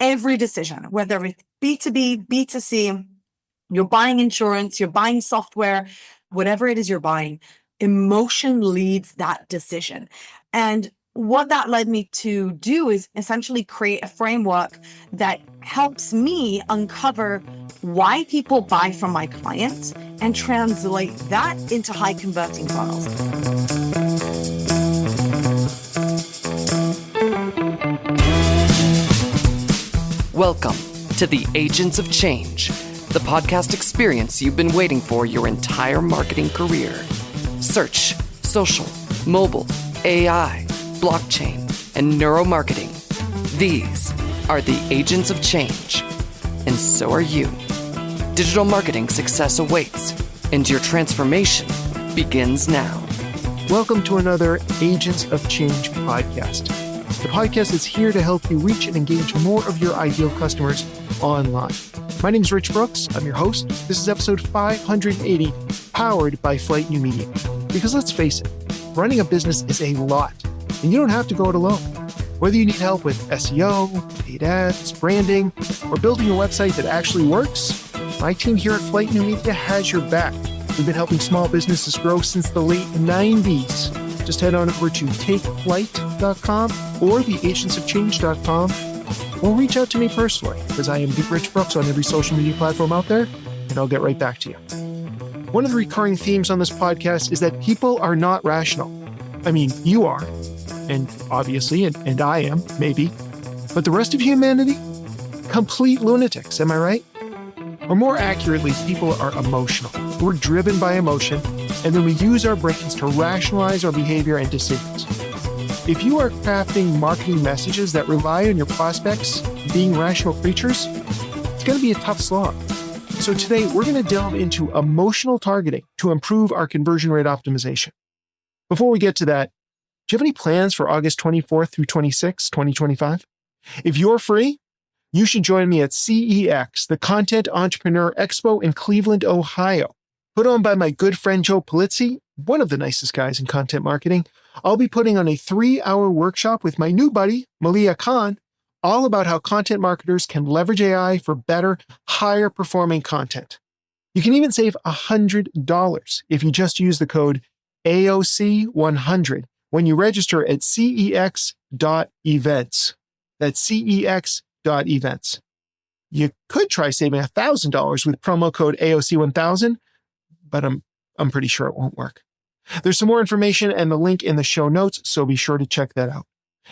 every decision, whether it's B2B, B2C, you're buying insurance, you're buying software, whatever it is you're buying, emotion leads that decision. And what that led me to do is essentially create a framework that helps me uncover why people buy from my clients and translate that into high converting funnels. Welcome to the Agents of Change, the podcast experience you've been waiting for your entire marketing career. Search, social, mobile, AI, blockchain, and neuromarketing. These are the Agents of Change, and so are you. Digital marketing success awaits, and your transformation begins now. Welcome to another Agents of Change podcast. The podcast is here to help you reach and engage more of your ideal customers online. My name is Rich Brooks. I'm your host. This is episode 580, powered by Flight New Media. Because let's face it, running a business is a lot, and you don't have to go it alone. Whether you need help with SEO, paid ads, branding, or building a website that actually works, my team here at Flight New Media has your back. We've been helping small businesses grow since the late 90s. Just head on over to takeflight.com or theagentsofchange.com, or reach out to me personally, because I am the Rich Brooks on every social media platform out there, and I'll get right back to you. One of the recurring themes on this podcast is that people are not rational. I mean, you are, and obviously, and I am, maybe, but the rest of humanity? Complete lunatics, am I right? Or more accurately, people are emotional. We're driven by emotion, and then we use our brains to rationalize our behavior and decisions. If you are crafting marketing messages that rely on your prospects being rational creatures, it's going to be a tough slog. So today, we're going to delve into emotional targeting to improve our conversion rate optimization. Before we get to that, do you have any plans for August 24th through 26th, 2025? If you're free, you should join me at CEX, the Content Entrepreneur Expo in Cleveland, Ohio. Put on by my good friend Joe Polizzi, one of the nicest guys in content marketing. I'll be putting on a 3-hour workshop with my new buddy, Malia Khan, all about how content marketers can leverage AI for better, higher performing content. You can even save $100 if you just use the code AOC100 when you register at cex.events. That's cex.events. You could try saving $1,000 with promo code AOC1000, but I'm pretty sure it won't work. There's some more information and the link in the show notes, so be sure to check that out.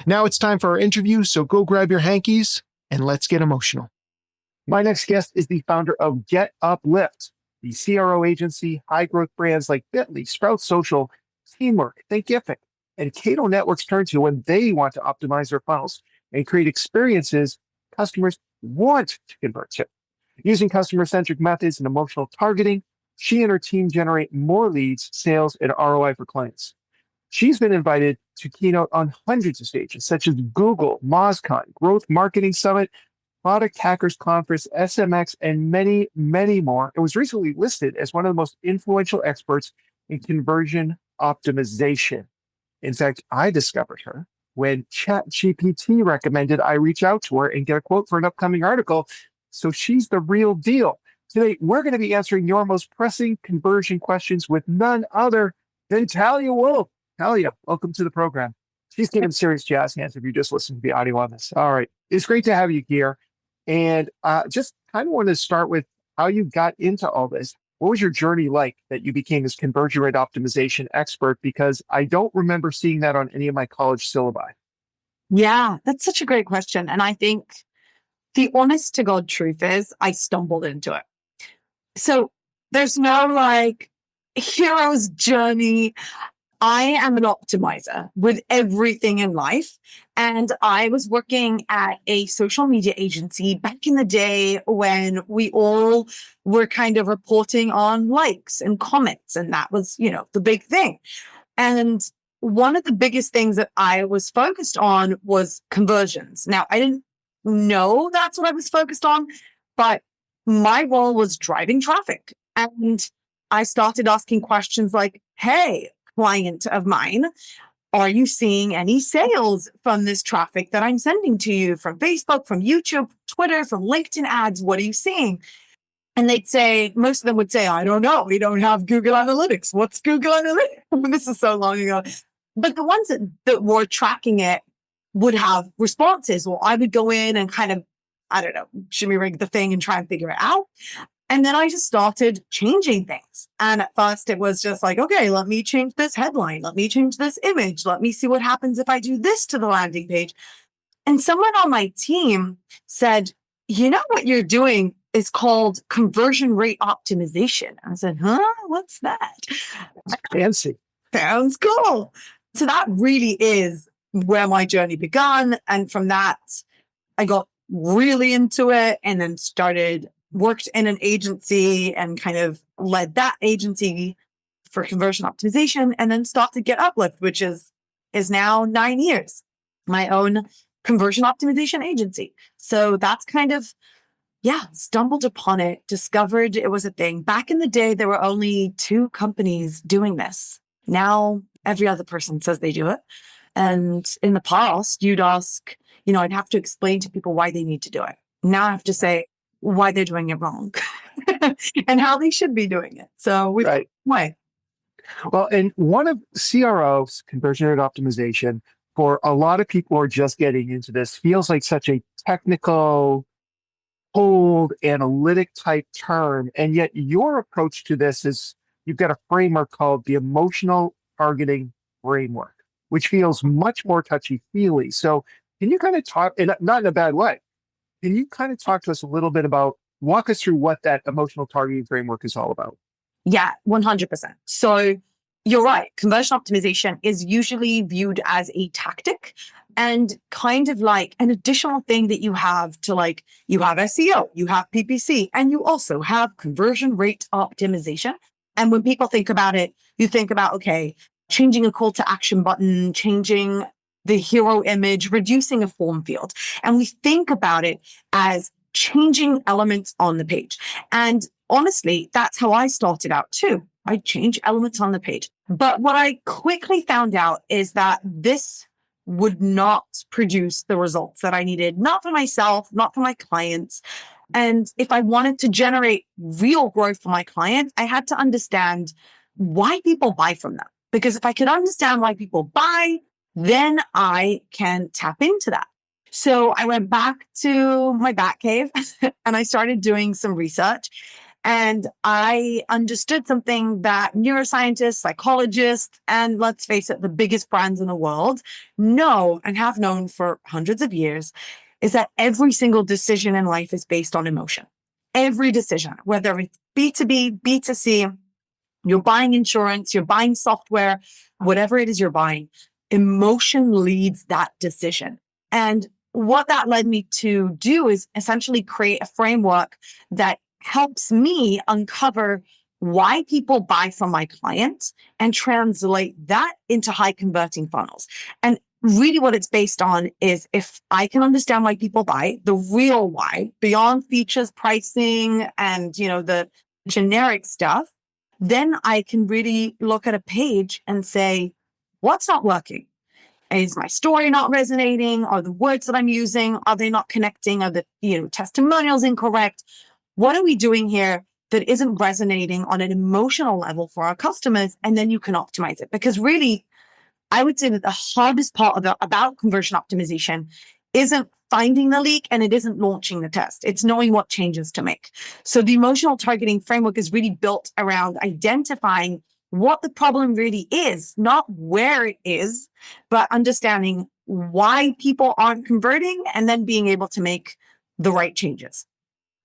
Now it's time for our interview, so go grab your hankies and let's get emotional. My next guest is the founder of Get Uplift, the CRO agency, high-growth brands like Bitly, Sprout Social, Teamwork, Thinkific, and Cato Networks turn to when they want to optimize their funnels and create experiences customers want to convert to. Using customer-centric methods and emotional targeting, she and her team generate more leads, sales, and ROI for clients. She's been invited to keynote on hundreds of stages, such as Google, MozCon, Growth Marketing Summit, Product Hackers Conference, SMX, and many, many more. It was recently listed as one of the most influential experts in conversion optimization. In fact, I discovered her when ChatGPT recommended I reach out to her and get a quote for an upcoming article. So she's the real deal. Today, we're going to be answering your most pressing conversion questions with none other than Talia Wolf. Talia, welcome to the program. She's giving serious jazz hands if you just listen to the audio on this. All right. It's great to have you here. And just kind of want to start with how you got into all this. What was your journey like that you became this conversion rate optimization expert? Because I don't remember seeing that on any of my college syllabi. Yeah, that's such a great question. And I think the honest to God truth is I stumbled into it. So there's no hero's journey. I am an optimizer with everything in life. And I was working at a social media agency back in the day when we all were kind of reporting on likes and comments. And that was, the big thing. And one of the biggest things that I was focused on was conversions. Now, I didn't know that's what I was focused on, but my role was driving traffic. And I started asking questions like, hey, client of mine, Are you seeing any sales from this traffic that I'm sending to you from Facebook, from YouTube, Twitter, from LinkedIn ads? What are you seeing? And they'd say, most of them would say, I don't know. We don't have Google Analytics. What's Google Analytics? This is so long ago. But the ones that were tracking it would have responses. Well, I would go in and kind of, I don't know, shimmy rig the thing and try and figure it out. And then I just started changing things. And at first it was just like, okay, let me change this headline. Let me change this image. Let me see what happens if I do this to the landing page. And someone on my team said, you know what you're doing is called conversion rate optimization. I said, huh? What's that? Fancy. Sounds cool. So that really is where my journey began. And from that, I got really into it and then worked in an agency and kind of led that agency for conversion optimization, and then started Get Uplift, which is now 9 years, my own conversion optimization agency. So that's kind of, stumbled upon it, discovered it was a thing. Back in the day, there were only 2 companies doing this. Now every other person says they do it. And in the past, you'd ask, I'd have to explain to people why they need to do it. Now I have to say why they're doing it wrong and how they should be doing it. So why? Well, and one of CROs, conversion rate optimization, for a lot of people who are just getting into this, feels like such a technical, cold, analytic type term. And yet your approach to this is you've got a framework called the emotional targeting framework, which feels much more touchy-feely. So can you kind of talk, and not in a bad way, can you kind of talk to us a little bit about, walk us through what that emotional targeting framework is all about? Yeah, 100%. So you're right. Conversion optimization is usually viewed as a tactic and kind of like an additional thing that you have to you have SEO, you have PPC, and you also have conversion rate optimization. And when people think about it, you think about, okay, changing a call to action button, changing the hero image, reducing a form field. And we think about it as changing elements on the page. And honestly, that's how I started out too. I change elements on the page. But what I quickly found out is that this would not produce the results that I needed, not for myself, not for my clients. And if I wanted to generate real growth for my clients, I had to understand why people buy from them. Because if I could understand why people buy, then I can tap into that. So I went back to my bat cave and I started doing some research. And I understood something that neuroscientists, psychologists, and let's face it, the biggest brands in the world know and have known for hundreds of years, is that every single decision in life is based on emotion. Every decision, whether it's B2B, B2C, you're buying insurance, you're buying software, whatever it is you're buying, emotion leads that decision. And what that led me to do is essentially create a framework that helps me uncover why people buy from my clients and translate that into high converting funnels. And really what it's based on is if I can understand why people buy, the real why, beyond features, pricing, and the generic stuff, then I can really look at a page and say, what's not working? Is my story not resonating? Are the words that I'm using, are they not connecting? Are the testimonials incorrect? What are we doing here that isn't resonating on an emotional level for our customers? And then you can optimize it. Because really, I would say that the hardest part about conversion optimization isn't finding the leak and it isn't launching the test. It's knowing what changes to make. So the emotional targeting framework is really built around identifying what the problem really is, not where it is, but understanding why people aren't converting and then being able to make the right changes.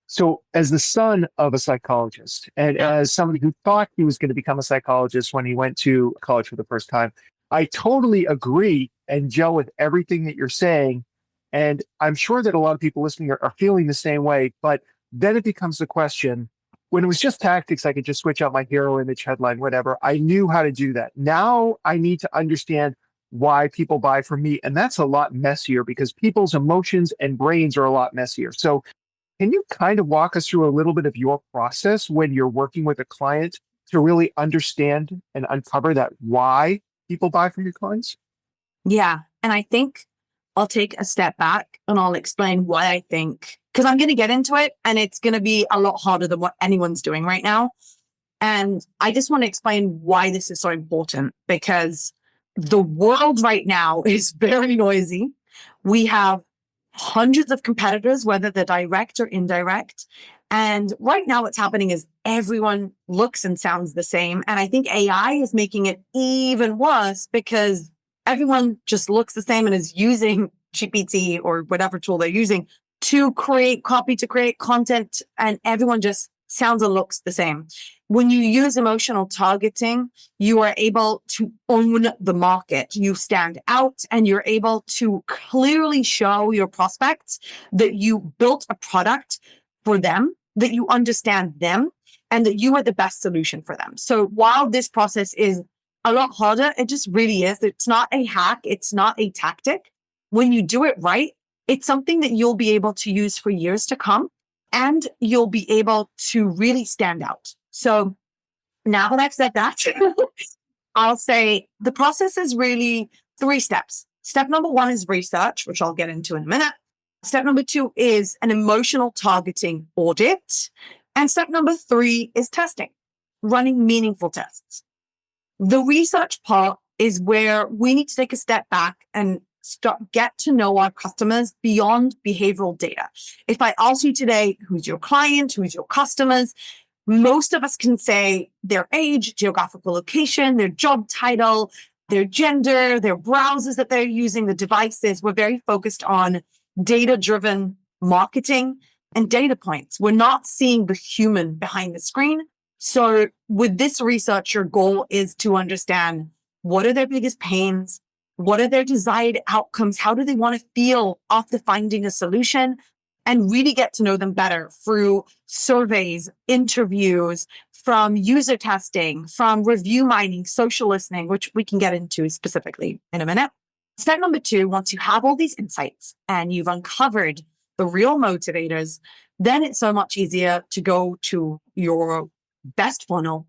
So as the son of a psychologist and as somebody who thought he was going to become a psychologist when he went to college for the first time, I totally agree and gel with everything that you're saying. And I'm sure that a lot of people listening are feeling the same way. But then it becomes the question, when it was just tactics, I could just switch out my hero image, headline, whatever. I knew how to do that. Now I need to understand why people buy from me. And that's a lot messier because people's emotions and brains are a lot messier. So can you kind of walk us through a little bit of your process when you're working with a client to really understand and uncover that why people buy from your clients? Yeah. And I think I'll take a step back and I'll explain why I think, because I'm going to get into it and it's going to be a lot harder than what anyone's doing right now. And I just want to explain why this is so important, because the world right now is very noisy. We have hundreds of competitors, whether they're direct or indirect. And right now, what's happening is everyone looks and sounds the same. And I think AI is making it even worse because everyone just looks the same and is using GPT or whatever tool they're using to create copy, to create content, and everyone just sounds and looks the same. When you use emotional targeting, you are able to own the market. You stand out and you're able to clearly show your prospects that you built a product for them, that you understand them, and that you are the best solution for them. So while this process is a lot harder, it just really is. It's not a hack. It's not a tactic. When you do it right, it's something that you'll be able to use for years to come, and you'll be able to really stand out. So now that I've said that, I'll say the process is really 3 steps. Step number 1 is research, which I'll get into in a minute. Step number 2 is an emotional targeting audit. And step number 3 is testing, running meaningful tests. The research part is where we need to take a step back and get to know our customers beyond behavioral data. If I ask you today, who's your client, who's your customers, most of us can say their age, geographical location, their job title, their gender, their browsers that they're using, the devices. We're very focused on data-driven marketing and data points. We're not seeing the human behind the screen. So with this research, your goal is to understand what are their biggest pains, what are their desired outcomes, how do they want to feel after finding a solution, and really get to know them better through surveys, interviews, from user testing, from review mining, social listening, which we can get into specifically in a minute. Step number 2, once you have all these insights and you've uncovered the real motivators, then it's so much easier to go to your best funnel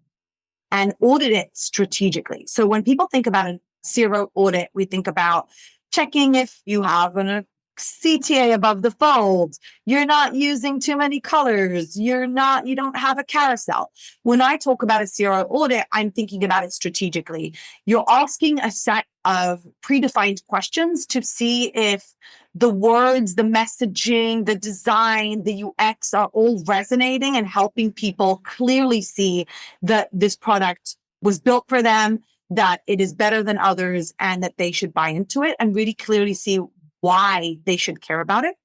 and audit it strategically. So when people think about a zero audit, we think about checking if you have a CTA above the fold, you're not using too many colors, you don't have a carousel. When I talk about a zero audit, I'm thinking about it strategically. You're asking a set of predefined questions to see if the words, the messaging, the design, the UX are all resonating and helping people clearly see that this product was built for them, that it is better than others, and that they should buy into it, and really clearly see why they should care about it.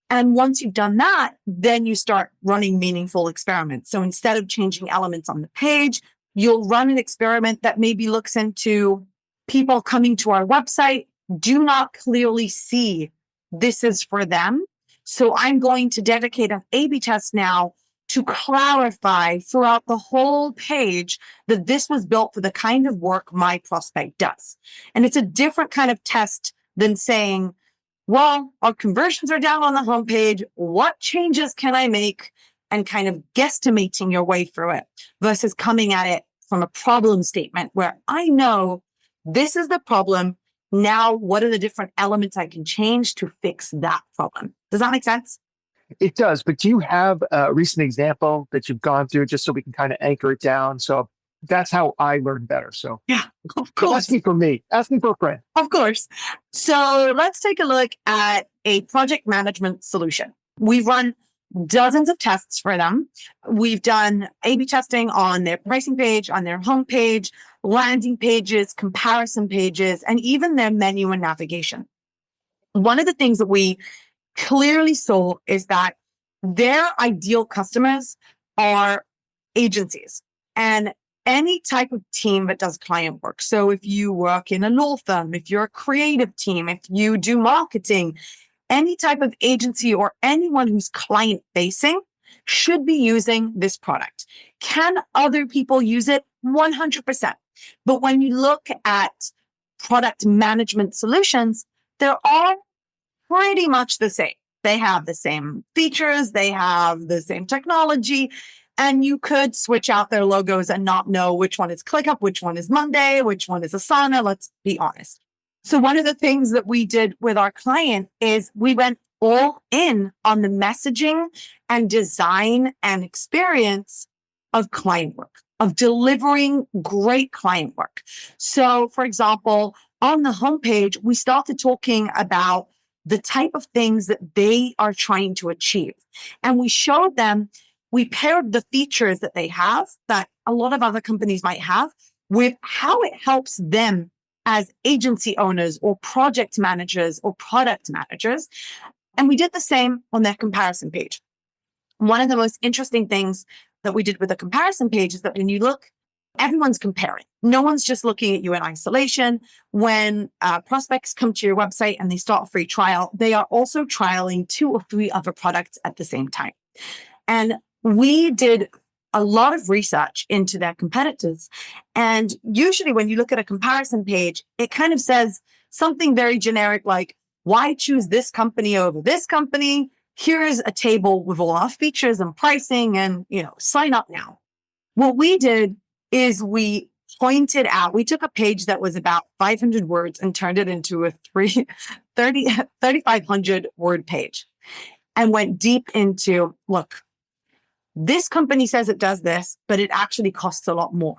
And once you've done that, then you start running meaningful experiments. So instead of changing elements on the page, you'll run an experiment that maybe looks into people coming to our website do not clearly see this is for them. So I'm going to dedicate an A/B test now to clarify throughout the whole page that this was built for the kind of work my prospect does. And it's a different kind of test than saying, well, our conversions are down on the homepage. What changes can I make? And kind of guesstimating your way through it versus coming at it from a problem statement where I know this is the problem. Now, what are the different elements I can change to fix that problem? Does that make sense? It does, but do you have a recent example that you've gone through just so we can kind of anchor it down? So that's how I learn better. So Yeah, of course. Asking for me, asking for a friend. Of course. So let's take a look at a project management solution. We've run dozens of tests for them. We've done A/B testing on their pricing page, on their homepage, landing pages, comparison pages, and even their menu and navigation. One of the things that we clearly saw is that their ideal customers are agencies and any type of team that does client work. So if you work in a law firm, if you're a creative team, if you do marketing, any type of agency or anyone who's client facing should be using this product. Can other people use it? 100%. But when you look at product management solutions, they're all pretty much the same. They have the same features, they have the same technology, and you could switch out their logos and not know which one is ClickUp, which one is Monday, which one is Asana. Let's be honest. So one of the things that we did with our client is we went all in on the messaging and design and experience of client work, of delivering great client work. So for example, on the homepage, we started talking about the type of things that they are trying to achieve. And we showed them, we paired the features that they have that a lot of other companies might have with how it helps them as agency owners or project managers or product managers. And we did the same on their comparison page. One of the most interesting things that we did with the comparison page is that when you look, everyone's comparing. No one's just looking at you in isolation. When prospects come to your website and they start a free trial, they are also trialing 2 or 3 other products at the same time. And we did a lot of research into their competitors. And usually when you look at a comparison page, it kind of says something very generic like, why choose this company over this company? Here's a table with all our features and pricing and, sign up now. What we did is we pointed out, we took a page that was about 500 words and turned it into a 3,500 word page and went deep into, look, this company says it does this, but it actually costs a lot more.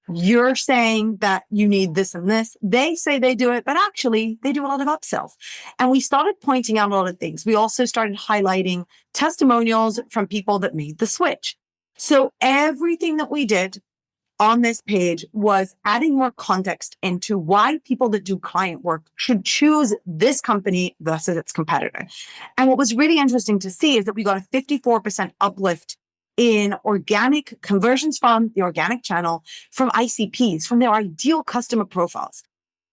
You're saying that you need this and this. They say they do it, but actually they do a lot of upsells. And we started pointing out a lot of things. We also started highlighting testimonials from people that made the switch. So everything that we did on this page was adding more context into why people that do client work should choose this company versus its competitor. And what was really interesting to see is that we got a 54% uplift in organic conversions from the organic channel, from ICPs, from their ideal customer profiles,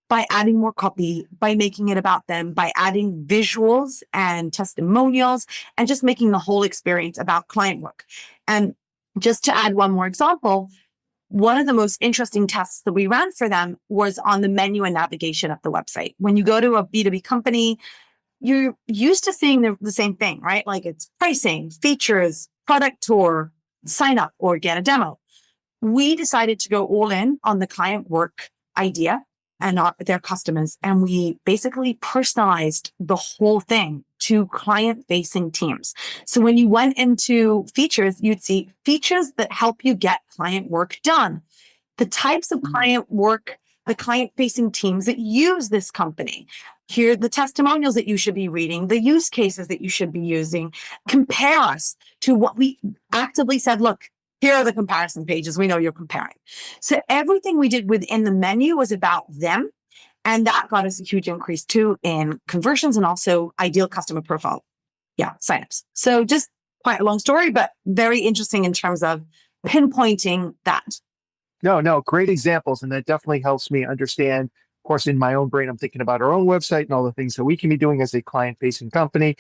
by adding more copy, by making it about them, by adding visuals and testimonials, and just making the whole experience about client work. And just to add one more example, one of the most interesting tests that we ran for them was on the menu and navigation of the website. When you go to a B2B company, you're used to seeing the same thing, right? Like it's pricing, features, product tour, sign up, or get a demo. We decided to go all in on the client work idea and their customers. And we basically personalized the whole thing to client facing teams. So when you went into features, you'd see features that help you get client work done. The types of client work, the client facing teams that use this company. Here are the testimonials that you should be reading, the use cases that you should be using. Compare us to what we actively said, look, here are the comparison pages. We know you're comparing. So everything we did within the menu was about them. And that got us a huge increase too in conversions and also ideal customer profile. Signups. So just quite a long story, but very interesting in terms of pinpointing that. No, great examples. And that definitely helps me understand. Of course, in my own brain, I'm thinking about our own website and all the things that we can be doing as a client-facing company.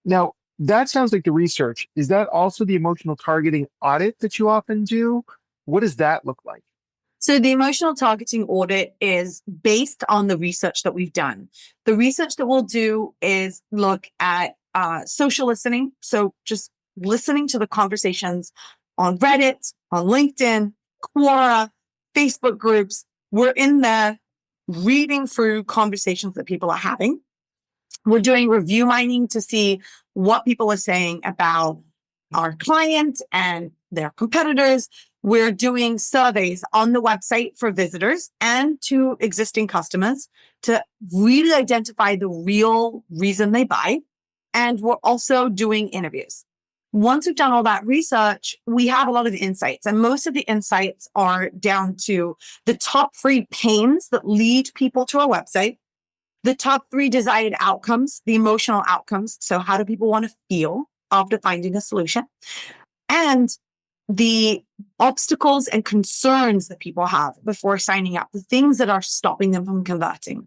Now, that sounds like the research. Is that also the emotional targeting audit that you often do? What does that look like? So the emotional targeting audit is based on the research that we've done. The research that we'll do is look at social listening. So just listening to the conversations on Reddit, on LinkedIn, Quora, Facebook groups. We're in there reading through conversations that people are having. We're doing review mining to see what people are saying about our client and their competitors. We're doing surveys on the website for visitors and to existing customers to really identify the real reason they buy. And we're also doing interviews. Once we've done all that research, we have a lot of insights, and most of the insights are down to the top 3 pains that lead people to our website, the top 3 desired outcomes, the emotional outcomes. So how do people want to feel after finding a solution? And the obstacles and concerns that people have before signing up, the things that are stopping them from converting.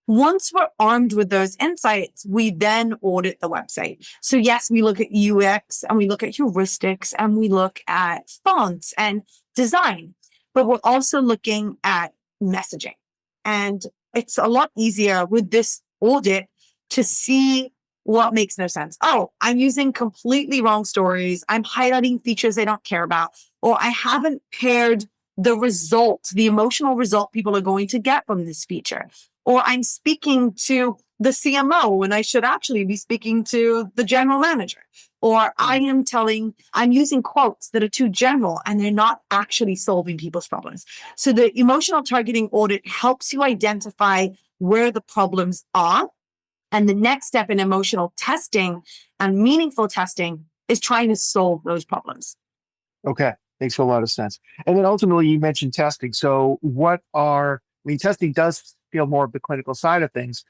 Once we're armed with those insights, we then audit the website. So yes, we look at UX and we look at heuristics and we look at fonts and design, but we're also looking at messaging. And it's a lot easier with this audit to see what makes no sense. Oh, I'm using completely wrong stories. I'm highlighting features they don't care about, or I haven't paired the result, the emotional result people are going to get from this feature. or I'm speaking to the CMO when I should actually be speaking to the general manager, or I'm using quotes that are too general and they're not actually solving people's problems. So the emotional targeting audit helps you identify where the problems are. And the next step in emotional testing and meaningful testing is trying to solve those problems. Okay. Makes a lot of sense. And then ultimately you mentioned testing. So testing does feel more of the clinical side of things.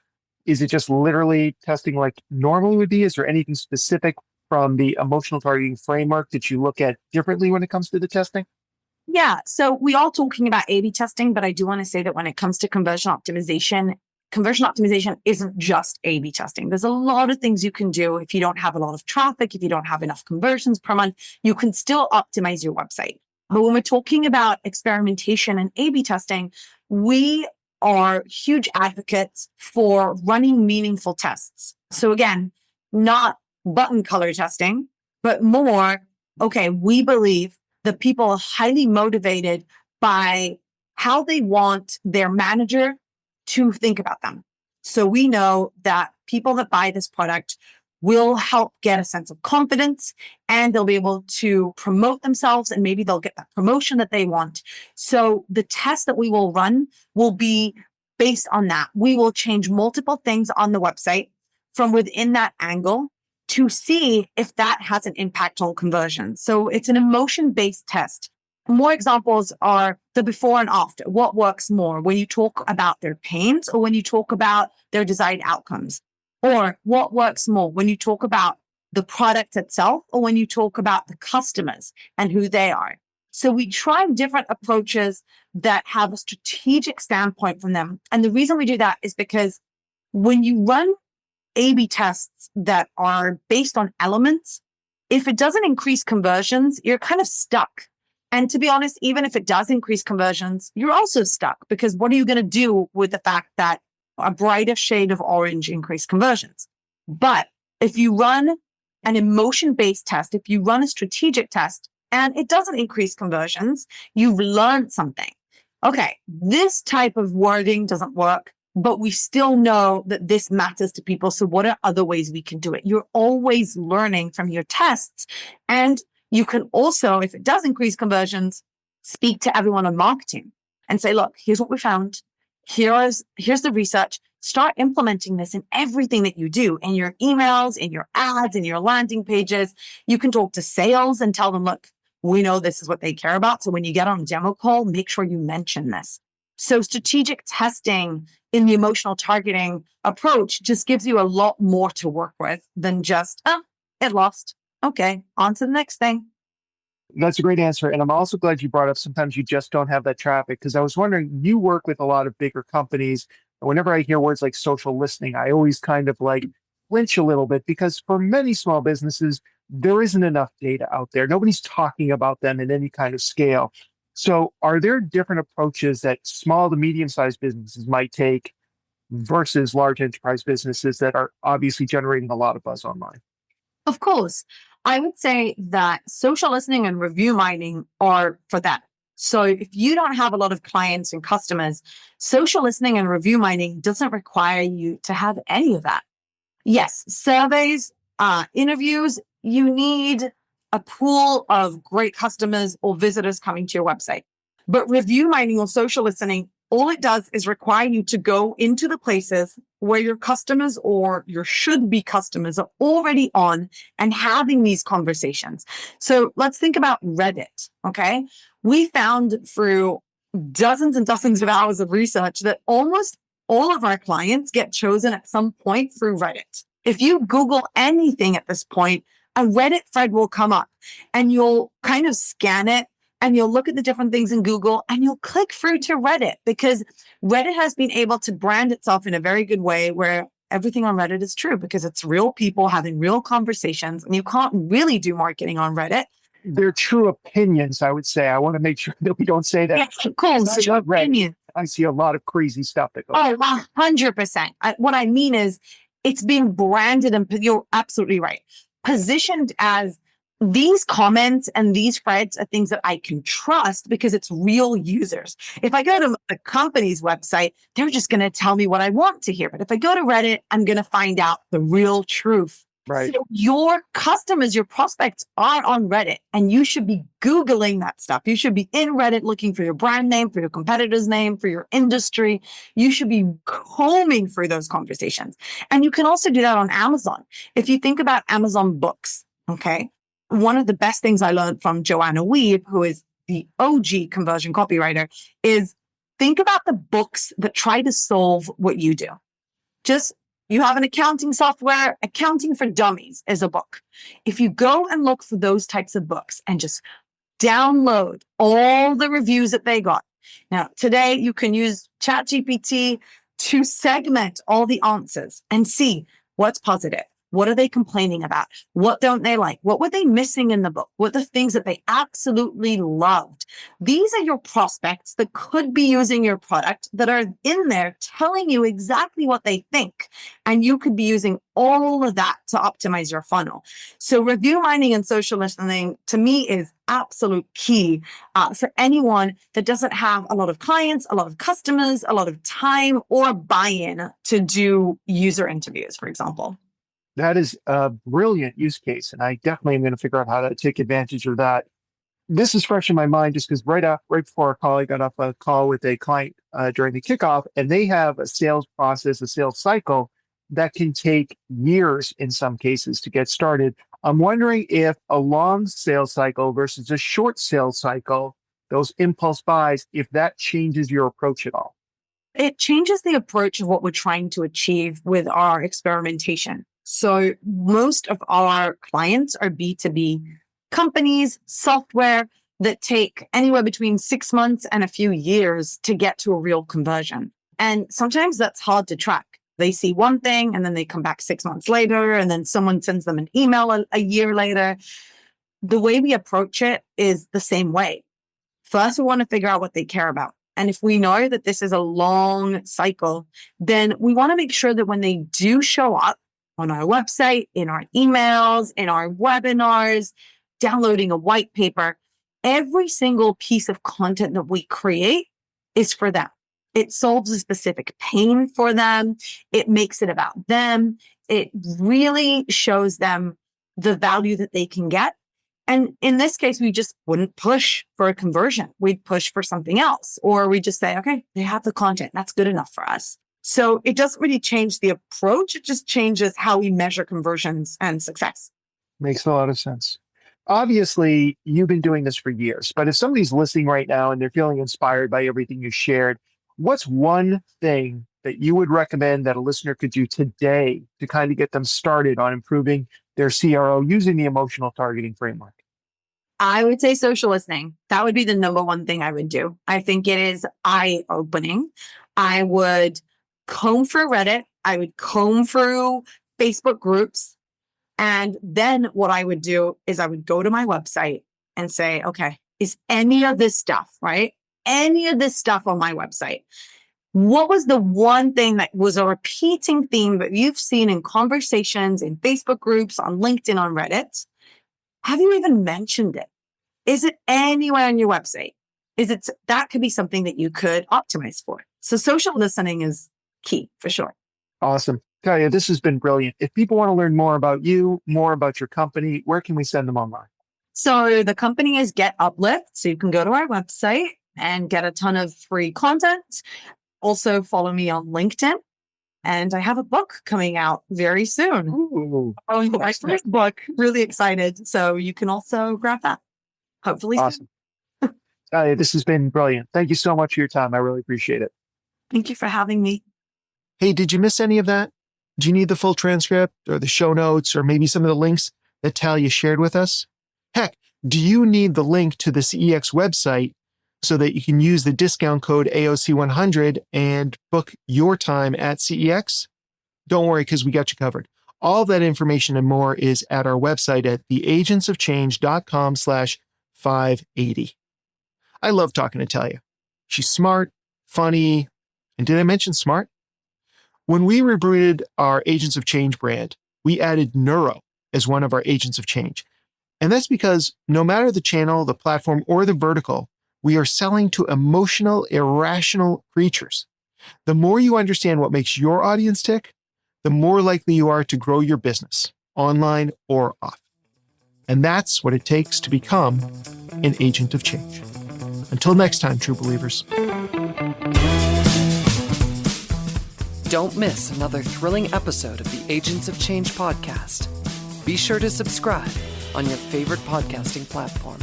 Is it just literally testing like normally would be? Is there anything specific from the emotional targeting framework that you look at differently when it comes to the testing? Yeah. So we all talking about A/B testing, but I do want to say that when it comes to conversion optimization isn't just A/B testing. There's a lot of things you can do. If you don't have a lot of traffic, if you don't have enough conversions per month, you can still optimize your website. But when we're talking about experimentation and A/B testing, we are huge advocates for running meaningful tests. So again, not button color testing, but more, okay, we believe that people are highly motivated by how they want their manager to think about them. So we know that people that buy this product will help get a sense of confidence, and they'll be able to promote themselves, and maybe they'll get that promotion that they want. So the test that we will run will be based on that. We will change multiple things on the website from within that angle to see if that has an impact on conversion. So it's an emotion-based test. More examples are the before and after. What works more when you talk about their pains or when you talk about their desired outcomes? Or what works more when you talk about the product itself or when you talk about the customers and who they are? So we try different approaches that have a strategic standpoint from them. And the reason we do that is because when you run A/B tests that are based on elements, if it doesn't increase conversions, you're kind of stuck. And to be honest, even if it does increase conversions, you're also stuck, because what are you going to do with the fact that a brighter shade of orange increased conversions? But if you run an emotion-based test, if you run a strategic test and it doesn't increase conversions, you've learned something. Okay, this type of wording doesn't work, but we still know that this matters to people. So what are other ways we can do it? You're always learning from your tests. And you can also, if it does increase conversions, speak to everyone on marketing and say, look, here's what we found. Here's the research. Start implementing this in everything that you do, in your emails, in your ads, in your landing pages. You can talk to sales and tell them, look, we know this is what they care about. So when you get on a demo call, make sure you mention this. So strategic testing in the emotional targeting approach just gives you a lot more to work with than just, it lost. Okay, on to the next thing. That's a great answer. And I'm also glad you brought up sometimes you just don't have that traffic, because I was wondering, you work with a lot of bigger companies. And whenever I hear words like social listening, I always kind of like flinch a little bit, because for many small businesses, there isn't enough data out there. Nobody's talking about them in any kind of scale. So are there different approaches that small to medium-sized businesses might take versus large enterprise businesses that are obviously generating a lot of buzz online? Of course, I would say that social listening and review mining are for that. So if you don't have a lot of clients and customers, social listening and review mining doesn't require you to have any of that. Yes, surveys, interviews, you need a pool of great customers or visitors coming to your website. But review mining or social listening, all it does is require you to go into the places where your customers or your should-be customers are already on and having these conversations. So let's think about Reddit, okay? We found through dozens and dozens of hours of research that almost all of our clients get chosen at some point through Reddit. If you Google anything at this point, a Reddit thread will come up, and you'll kind of scan it and you'll look at the different things in Google and you'll click through to Reddit, because Reddit has been able to brand itself in a very good way where everything on Reddit is true, because it's real people having real conversations, and you can't really do marketing on Reddit. They're true opinions, I would say. I want to make sure that we don't say that. Yes, of course. True opinion. I see a lot of crazy stuff that goes on. 100%. What I mean is it's being branded, and you're absolutely right, positioned as these comments and these threads are things that I can trust because it's real users. If I go to the company's website, they're just going to tell me what I want to hear. But if I go to Reddit, I'm going to find out the real truth. Right. So your customers, your prospects are on Reddit, and you should be Googling that stuff. You should be in Reddit looking for your brand name, for your competitor's name, for your industry. You should be combing through those conversations. And you can also do that on Amazon. If you think about Amazon books, okay? One of the best things I learned from Joanna Weave, who is the OG conversion copywriter, is think about the books that try to solve what you do. Just you have an accounting software, Accounting for Dummies is a book. If you go and look for those types of books and just download all the reviews that they got. Now, today you can use ChatGPT to segment all the answers and see what's positive. What are they complaining about? What don't they like? What were they missing in the book? What are the things that they absolutely loved? These are your prospects that could be using your product that are in there telling you exactly what they think. And you could be using all of that to optimize your funnel. So review mining and social listening to me is absolute key for anyone that doesn't have a lot of clients, a lot of customers, a lot of time or buy-in to do user interviews, for example. That is a brilliant use case, and I definitely am going to figure out how to take advantage of that. This is fresh in my mind just because right before our call, I got off a call with a client during the kickoff, and they have a sales process, a sales cycle that can take years in some cases to get started. I'm wondering if a long sales cycle versus a short sales cycle, those impulse buys, if that changes your approach at all. It changes the approach of what we're trying to achieve with our experimentation. So most of our clients are B2B companies, software that take anywhere between 6 months and a few years to get to a real conversion. And sometimes that's hard to track. They see one thing and then they come back 6 months later, and then someone sends them an email a year later. The way we approach it is the same way. First, we want to figure out what they care about. And if we know that this is a long cycle, then we want to make sure that when they do show up on our website, in our emails, in our webinars, downloading a white paper, every single piece of content that we create is for them. It solves a specific pain for them. It makes it about them. It really shows them the value that they can get. And in this case, we just wouldn't push for a conversion. We'd push for something else, or we just say, okay, they have the content. That's good enough for us. So it doesn't really change the approach. It just changes how we measure conversions and success. Makes a lot of sense. Obviously, you've been doing this for years, but if somebody's listening right now and they're feeling inspired by everything you shared, what's one thing that you would recommend that a listener could do today to kind of get them started on improving their CRO using the emotional targeting framework? I would say social listening. That would be the number one thing I would do. I think it is eye-opening. I would comb through Reddit. I would comb through Facebook groups. And then what I would do is I would go to my website and say, okay, is any of this stuff, right? Any of this stuff on my website? What was the one thing that was a repeating theme that you've seen in conversations, in Facebook groups, on LinkedIn, on Reddit? Have you even mentioned it? Is it anywhere on your website? That could be something that you could optimize for. So social listening is key for sure. Awesome. Talia, this has been brilliant. If people want to learn more about you, more about your company, where can we send them online? So the company is Get Uplift. So you can go to our website and get a ton of free content. Also follow me on LinkedIn. And I have a book coming out very soon. Ooh. Oh, my first book. Really excited. So you can also grab that. Hopefully Awesome. soon. Talia, this has been brilliant. Thank you so much for your time. I really appreciate it. Thank you for having me. Hey, did you miss any of that? Do you need the full transcript or the show notes or maybe some of the links that Talia shared with us? Heck, do you need the link to the CEX website so that you can use the discount code AOC100 and book your time at CEX? Don't worry, because we got you covered. All that information and more is at our website at theagentsofchange.com/580. I love talking to Talia. She's smart, funny, and did I mention smart? When we rebooted our Agents of Change brand, we added Neuro as one of our Agents of Change. And that's because no matter the channel, the platform, or the vertical, we are selling to emotional, irrational creatures. The more you understand what makes your audience tick, the more likely you are to grow your business, online or off. And that's what it takes to become an agent of change. Until next time, true believers. Don't miss another thrilling episode of the Agents of Change podcast. Be sure to subscribe on your favorite podcasting platform.